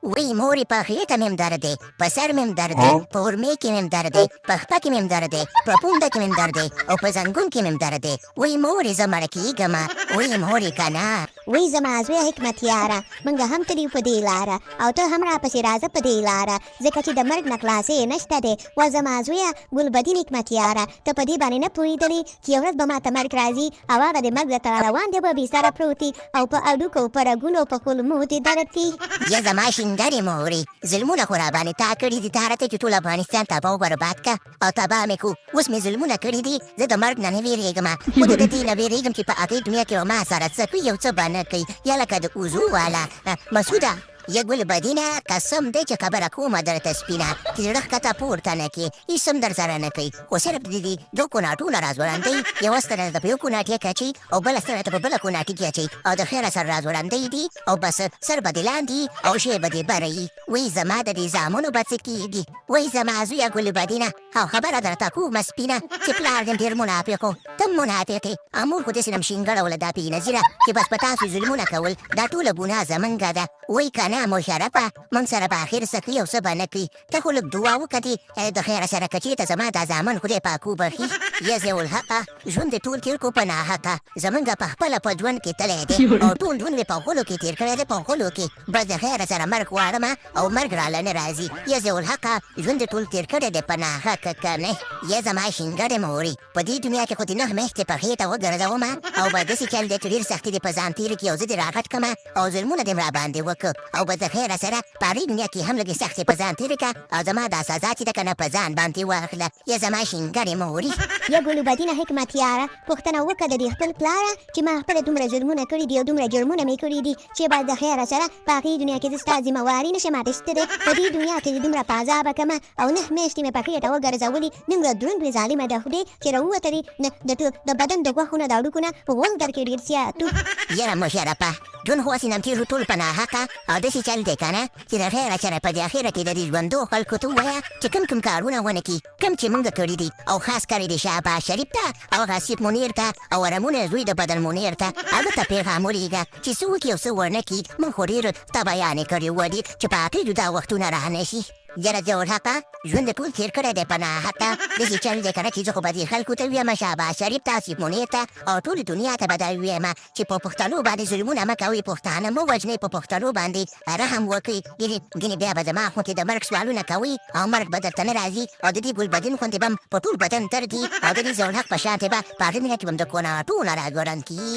وی مورې په خېټه مې هم درد دی، په سر مې هم درد دی، په ورمې کې مې هم درد دی، په خپه کې مې هم درد دی، په پونده کې مې هم درد دی او په زنګون کې مې هم درد دی. وی مورې زه مړه کېږم. وی مورې که نه. وی زما زویه حکمتیاره، موږ هم تلي په دې لاره او ته هم راپسې راځه په دې لاره، ځکه چې د مرګ نه خلاصې نشته دی. و زما زویه ګلبدین حکمتیاره، ته په دې باندې نه پوهېدلې چې یو ورځ به ما ته مرګ راځي او هغه د مرګ درته روان دی، به بېسره پروت وي او په هډوکو په رګونو په کولمو دې درد کوي. یا زما شینګرې مورې، ظلمونه خو راباندې تا کړي دي، تا راته چې ټول افغانستان تباه و برباد که او تباه مې کړو. اوس مې ظلمونه کړي دي، زه د مرګ نه نه وېرېږم، خو د دې نه وېرېږم چې په هغې دنیا کې به ما سره څه کوي یو څه به نه کوي. یا لکه د اوزو والا مسعوده یا ګلبدینه، قسم دی چې خبره کومه درته سپینه چې زړه ښکته پورته نه کړې، هېڅ هم در سره نه کوي، خو صرف د دې دوه کوناټونه راځوړندوي، یوه ستنه ته په یو کوناټي کې اچوي او بله ستنه ته په بله کوناټي کې اچوي او د خیره سر راځوړندوي دي او بس سر به دې لاندې او شی به دې بره وي. وایي زما د دې زامنو به څه کېږي. وایي زما زویه ګلبدینه، او خبره درته کومه سپینه چې پلار دې ډېر منافق و، ته هم منافق یې، او مور خو داسې نه م شینګړوله دا بېنظیره چې بس په تاسو ظلمونه کول دا ټوله ګناه زمونږه ده. وایي که نه مشرفه، موږ سره به اخر څه کوي او څه به نه کوي، ته خو لږ دعا وکړې د خیره سره که چېرته زما دا زامن خدای پاک وبخي. یا ضیاالحقه، ژوند دې ټول تېر کړو په ناحقه، زمونږ په خپله په ژوند کې تللی دی او ټول ژوند مې په غولو کې تېر کړی دی، په غولو کې بس د خیره سره مرګ غواړم او مرګ راله نه راځي. یا ضیاالحقه، ژوند دې ټول تېر کړی دی په ناحقه که نه. یا زما شینګرې مورې، په دې دنیا کې خو دې 9 میاشتې په خېټه وګرځوم او به داسې چل دی چې ډېر سختي دې په ځان تېرې کړي او زه دې راغټ کړم او ظلمونه دې م راباندې وکړه او به د خیره سره په هغې دنیا کې هم لږې سختې په ځان تېرې کړه او زما دا سزا چې ده که نه په ځان باندې واخله. یا زما شینګرې مورې. یا ګلبدینه حکمتیاره، پوښتنه وکړه د دې خپل پلاره چې ما خپله دومره ظلمونه کړي دي او دومره جرمونه مې کړي دي چې باید د خیره سره په هغې دنیا کې زه ستا ذمهواري نشم اخیستلی، په دې دنیا کې دې دومره په عذابه کړمه او 9 میاشتې مې په خېټه وګرځولي، دومره دروند وې ظالمه د خدای چې راووته دې د بدن د غوښو نه د هډوکو نه غول در کې ډېر زیات و. یاره مشرفه، ژوند خو هسې نم تېر شو ټول په ناحقه او داسې چل دی که نه چې د خیره سره په دې اخره کې د دې ژوندو خلکو ته ووایه چې کوم کارونه ونه کړي، کوم چې موږ کړي دي او خاص کار یې د شهباز شریف ته او غاصب منیر ته او رمونه زوی د بدل منیر ته هغه ته پیغام ولېږه چې څه وکړي او څه ونه کړي. موږ خو ډېر تبیانې کړي ودي چې په هغې دا وختونه رانه شي. یاره ضیاالحقه، ژوند دې ټول تېر کړی دی په ناحقه، داسې چل دی که نه چې زه خو به دې خلکو ته ووایم، شهباز شریف ته، غاصب منیر ته او ټولې دنیا ته به دا ووایم چې په پښتنو باندې ظلمونه مه کوئ، پښتانه مه وژنئ، په پښتنو باندې رحم وکړئ، ګینې بیا به زما غوندې د مرګ سوالونه کوئ او مرګ به درته نه راځي او د دې ګلبدین غوندې به م په ټول بدن دردي او د دې ضیاالحق په شانتې به په هغې مینه کې به م د کوناټونه راځوړند کړي.